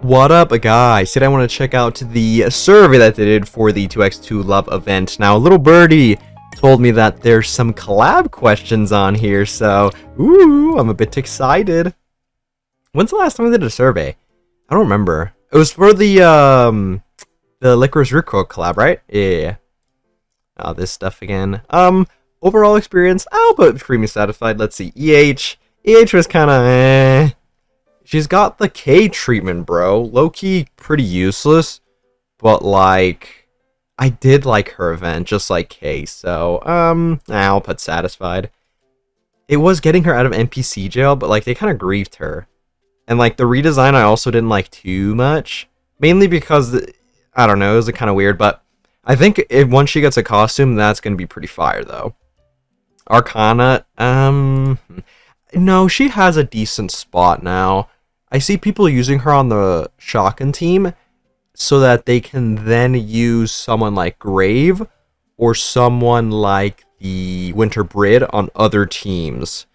What up, guys? Today I want to check out the survey that they did for the 2x2 Love event. Now, little birdie told me that there's some collab questions on here, so I'm a bit excited. When's the last time I did a survey? I don't remember. It was for the Licorice Rico collab, right? Yeah. Oh, this stuff again. Overall experience, I'll put extremely satisfied. Let's see. EH was kind of eh. She's got the K treatment, bro. Low-key pretty useless, but like I did like her event just like K, so I'll put satisfied. It was getting her out of NPC jail, but like they kind of griefed her. And like the redesign I also didn't like too much, mainly because I don't know, it was kind of weird, but I think once she gets a costume, that's going to be pretty fire though. Arcana, no, she has a decent spot now. I see people using her on the Shotgun team so that they can then use someone like Grave or someone like the Winter Brid on other teams.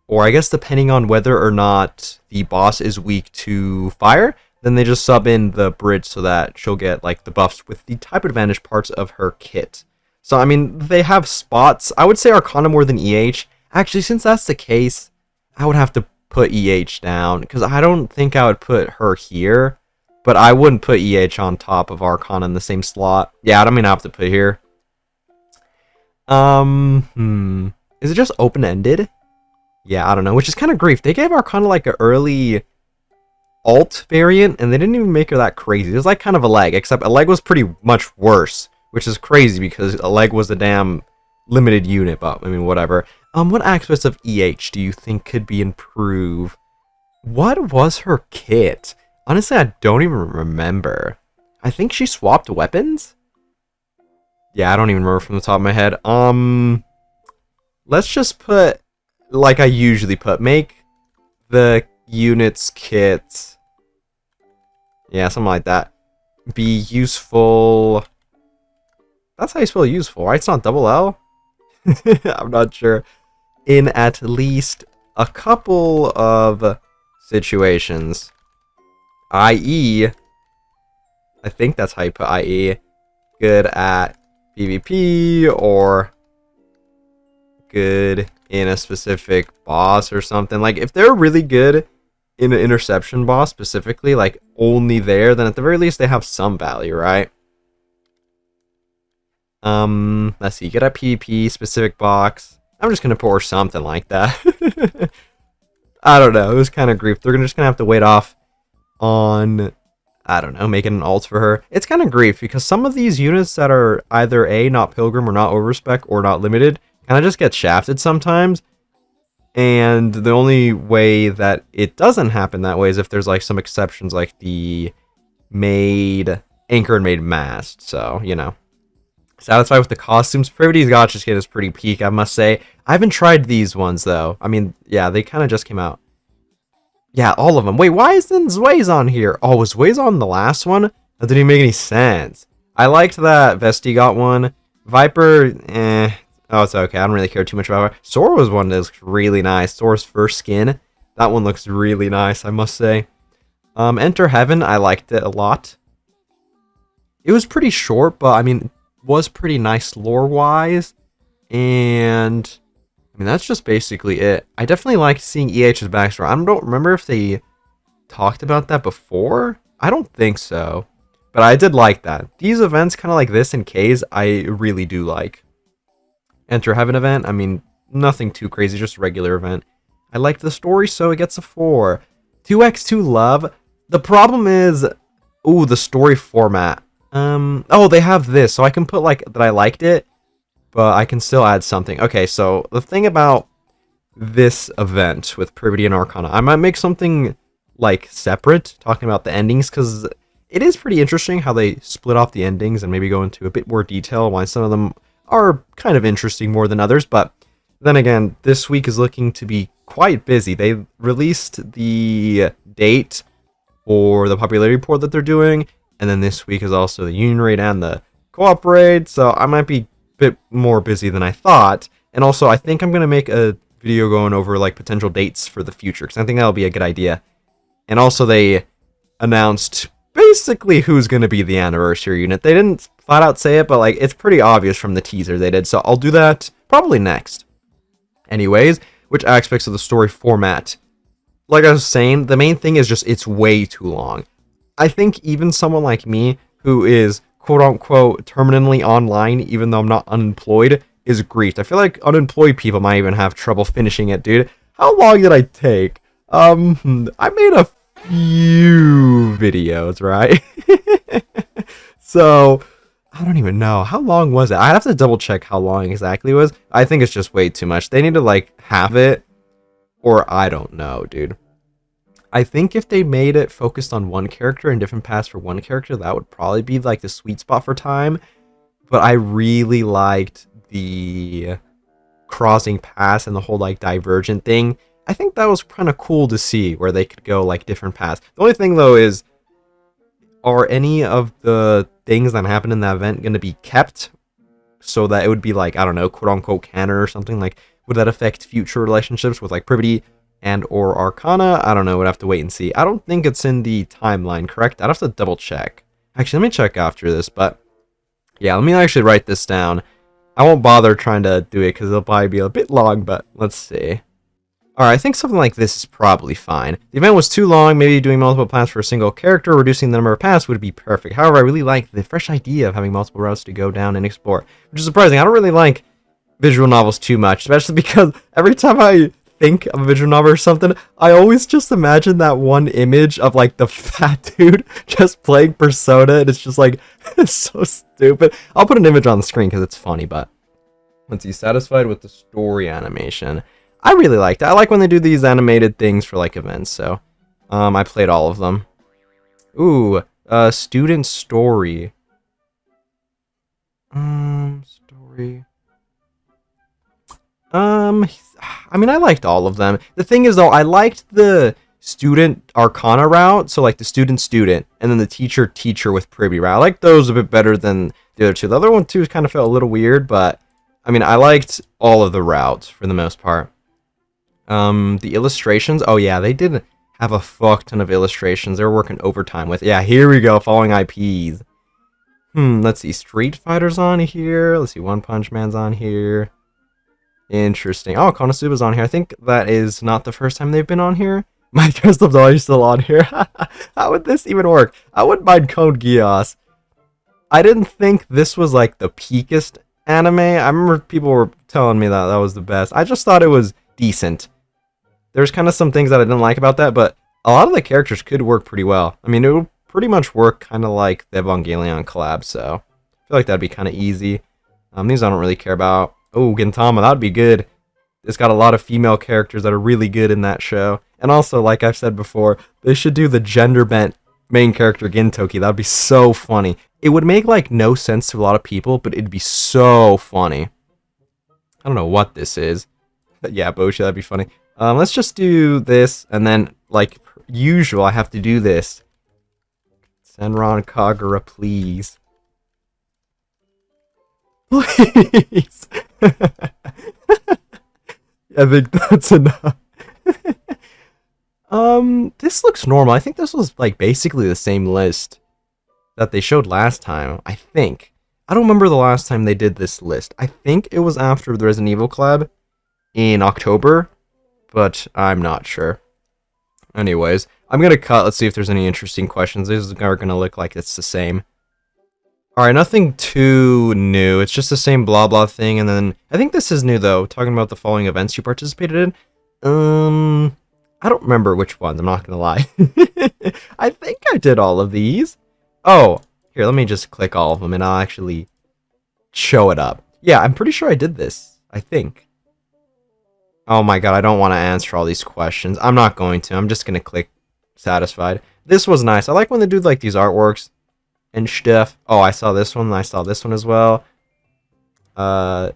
Or I guess depending on whether or not the boss is weak to fire, then they just sub in the Brid so that she'll get like the buffs with the type advantage parts of her kit. So I mean, they have spots. I would say Arcana more than EH. Actually, since that's the case, I would have to put EH down, because I don't think I would put her here, but I wouldn't put EH on top of Arcana in the same slot. Yeah, I don't mean I have to put here. Is it just open-ended? Yeah, I don't know, which is kind of grief. They gave Arcana like an early alt variant, and they didn't even make her that crazy. It was like kind of a leg, except a leg was pretty much worse, which is crazy because a leg was a damn limited unit, but I mean, whatever. What aspects of EH do you think could be improved? What was her kit? Honestly, I don't even remember. I think she swapped weapons? Yeah, I don't even remember from the top of my head. Let's just put, like I usually put, make the unit's kit, yeah, something like that, be useful. That's how you spell useful, right? It's not double L? I'm not sure. In at least a couple of situations. I.e., I think that's how you put IE. Good at PvP, or good in a specific boss or something. Like, if they're really good in an interception boss specifically, like only there, then at the very least they have some value, right? Let's see, get a PvP specific box. I'm just gonna pour something like that. I don't know, it was kind of grief. They're just gonna have to wait off on, I don't know, making an alt for her. It's kind of grief because some of these units that are either A, not Pilgrim, or not Overspec, or not Limited, kind of just get shafted sometimes. And the only way that it doesn't happen that way is if there's like some exceptions, like the Anchor and Made Mast. So, you know. Satisfied with the costumes. Privity's Gotcha Skin is pretty peak, I must say. I haven't tried these ones, though. I mean, yeah, they kind of just came out. Yeah, all of them. Wait, why isn't Zway's on here? Oh, was Zway's on the last one? That didn't even make any sense. I liked that Vesti got one. Viper, oh, it's okay. I don't really care too much about her. Sora was one that looks really nice. Sora's first skin. That one looks really nice, I must say. Enter Heaven, I liked it a lot. It was pretty short, but I mean, was pretty nice lore-wise, and I mean, that's just basically it. I definitely liked seeing EH's backstory. I don't remember if they talked about that before. I don't think so, but I did like that. These events, kind of like this in K's, I really do like. Enter Heaven event, I mean, nothing too crazy, just a regular event. I liked the story, so it gets a 4. 2x2 Love, the problem is, the story format. Oh, they have this, so I can put like that I liked it, but I can still add something. Okay, so the thing about this event with Privity and Arcana, I might make something like separate, talking about the endings, because it is pretty interesting how they split off the endings and maybe go into a bit more detail why some of them are kind of interesting more than others. But then again, this week is looking to be quite busy. They released the date for the popularity report that they're doing, and then this week is also the Union Raid and the Co-op Raid, so I might be a bit more busy than I thought. And also, I think I'm going to make a video going over like potential dates for the future, because I think that'll be a good idea. And also, they announced basically who's going to be the anniversary unit. They didn't flat out say it, but like it's pretty obvious from the teaser they did, so I'll do that probably next. Anyways, which aspects of the story format? Like I was saying, the main thing is just it's way too long. I think even someone like me, who is quote-unquote terminally online, even though I'm not unemployed, is griefed. I feel like unemployed people might even have trouble finishing it, dude. How long did I take? I made a few videos, right? So, I don't even know. How long was it? I'd have to double check how long exactly it was. I think it's just way too much. They need to, like, have it, or I don't know, dude. I think if they made it focused on one character and different paths for one character, that would probably be, like, the sweet spot for time. But I really liked the crossing paths and the whole, like, divergent thing. I think that was kind of cool to see where they could go, like, different paths. The only thing, though, is, are any of the things that happen in that event going to be kept so that it would be, like, I don't know, quote-unquote canon or something? Like, would that affect future relationships with, like, Privity and or Arcana? I don't know, we'd have to wait and see. I don't think it's in the timeline, correct? I'd have to double check. Actually, let me check after this, but yeah, let me actually write this down. I won't bother trying to do it because it'll probably be a bit long, but let's see. Alright, I think something like this is probably fine. The event was too long, maybe doing multiple paths for a single character, reducing the number of paths would be perfect. However, I really like the fresh idea of having multiple routes to go down and explore, which is surprising. I don't really like visual novels too much, especially because every time I think of a visual novel or something, I always just imagine that one image of, like, the fat dude just playing Persona, and it's just, like, it's so stupid. I'll put an image on the screen because it's funny, but once he's satisfied with the story animation, I really liked it. I like when they do these animated things for, like, events, so I played all of them. Ooh, student story. Story. I mean, I liked all of them. The thing is, though, I liked the student Arcana route, so, like, the student, and then the teacher with Privy route. I liked those a bit better than the other two. The other one, too, kind of felt a little weird, but, I mean, I liked all of the routes, for the most part. The illustrations, oh, yeah, they did have a fuck ton of illustrations. They were working overtime with, yeah, here we go, following IPs. Let's see, Street Fighter's on here. Let's see, One Punch Man's on here. Interesting. Oh, Konosuba's on here. I think that is not the first time they've been on here. My Crystal's always still on here. How would this even work? I wouldn't mind Code Geass. I didn't think this was, like, the peakest anime. I remember people were telling me that was the best. I just thought it was decent. There's kind of some things that I didn't like about that, but a lot of the characters could work pretty well. I mean, it would pretty much work kind of like the Evangelion collab, so I feel like that'd be kind of easy. These I don't really care about. Oh, Gintama, that'd be good. It's got a lot of female characters that are really good in that show. And also, like I've said before, they should do the gender-bent main character Gintoki. That'd be so funny. It would make, like, no sense to a lot of people, but it'd be so funny. I don't know what this is. Yeah, Boshi, that'd be funny. Let's just do this, and then, like usual, I have to do this. Senran Kagura, please. Please! I think that's enough. This looks normal. I think this was, like, basically the same list that they showed last time, I think. I don't remember the last time they did this list. I think it was after the Resident Evil collab in October, but I'm not sure. Anyways, I'm gonna cut. Let's see if there's any interesting questions. These are gonna look like it's the same. Alright, nothing too new. It's just the same blah blah thing, and then I think this is new though, talking about the following events you participated in. I don't remember which ones, I'm not gonna lie. I think I did all of these. Oh, here, let me just click all of them and I'll actually show it up. Yeah, I'm pretty sure I did this, I think. Oh my god, I don't want to answer all these questions. I'm not going to. I'm just gonna click satisfied. This was nice. I like when they do, like, these artworks and stuff. Oh, I saw this one, and I saw this one as well. The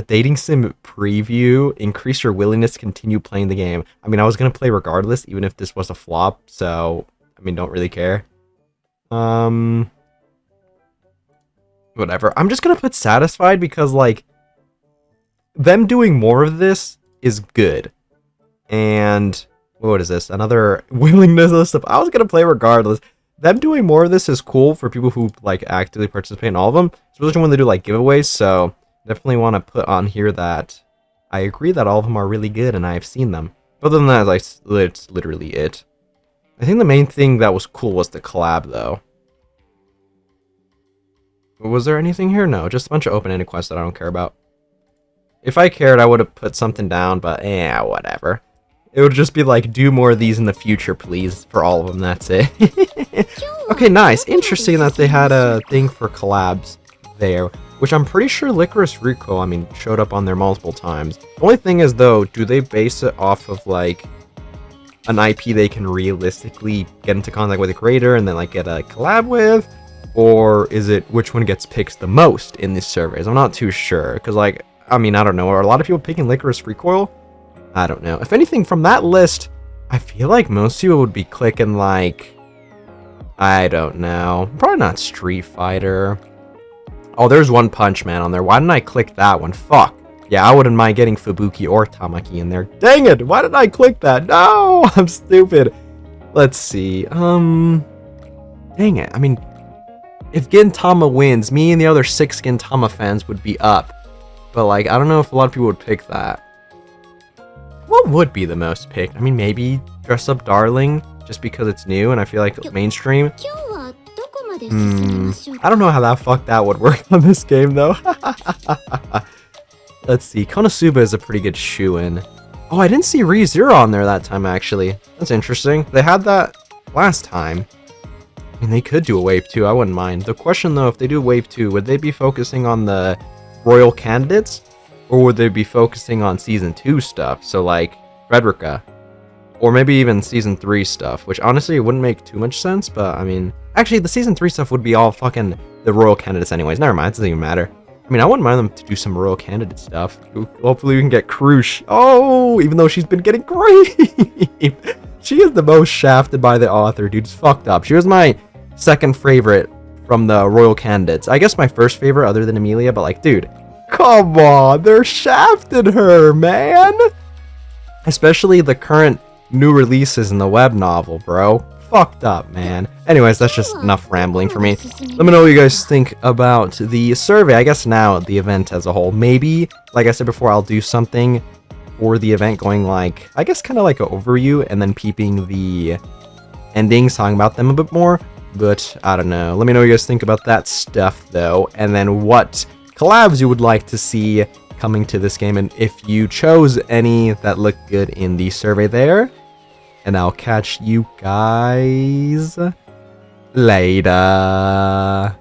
dating sim preview. Increase your willingness to continue playing the game. I mean, I was gonna play regardless, even if this was a flop, so, I mean, don't really care. Whatever. I'm just gonna put satisfied because, like, them doing more of this is good. And what is this? Another willingness list of, I was gonna play regardless. Them doing more of this is cool for people who like actively participate in all of them, especially when they do like giveaways. So definitely want to put on here that I agree that all of them are really good and I've seen them. But other than that, like, it's literally it. I think the main thing that was cool was the collab, though. Was there anything here? No, just a bunch of open-ended quests that I don't care about. If I cared, I would have put something down, but yeah, whatever. It would just be like, do more of these in the future, please, for all of them, that's it. Okay, nice. Interesting that they had a thing for collabs there, which I'm pretty sure Licorice Rico, I mean, showed up on there multiple times. The only thing is, though, do they base it off of, like, an IP they can realistically get into contact with a creator and then, like, get a collab with? Or is it which one gets picked the most in these surveys? I'm not too sure, because, like, I mean, I don't know. Are a lot of people picking Licorice Recoil? I don't know. If anything, from that list, I feel like most people would be clicking, like, I don't know. Probably not Street Fighter. Oh, there's One Punch Man on there. Why didn't I click that one? Fuck. Yeah, I wouldn't mind getting Fubuki or Tamaki in there. Dang it! Why did I click that? No! I'm stupid. Let's see. Dang it. I mean, if Gintama wins, me and the other 6 Gintama fans would be up. But, like, I don't know if a lot of people would pick that. What would be the most picked? I mean, maybe Dress Up Darling, just because it's new and I feel like mainstream. I don't know how that would work on this game, though. Let's see. Konosuba is a pretty good shoo-in. Oh, I didn't see ReZero on there that time, actually. That's interesting. They had that last time. I mean, they could do a Wave 2. I wouldn't mind. The question, though, if they do Wave 2, would they be focusing on the royal candidates? Or would they be focusing on Season 2 stuff? So, like, Frederica. Or maybe even Season 3 stuff, which honestly wouldn't make too much sense, but, I mean... Actually, the Season 3 stuff would be all fucking the royal candidates anyways. Never mind, it doesn't even matter. I mean, I wouldn't mind them to do some royal candidate stuff. Hopefully we can get Krush. Oh, even though she's been getting great. She is the most shafted by the author, dude. It's fucked up. She was my second favorite from the royal candidates. I guess my first favorite other than Emilia, but like, dude, come on. They're shafted her, man. Especially the current new releases in the web novel, bro. Fucked up, man. Anyways, that's just enough rambling for me. Let me know what you guys think about the survey. I guess now the event as a whole. Maybe, like I said before, I'll do something for the event going like, I guess kind of like an overview and then peeping the endings, talking about them a bit more. But I don't know. Let me know what you guys think about that stuff, though. And then what collabs you would like to see coming to this game. And if you chose any that looked good in the survey there. And I'll catch you guys later.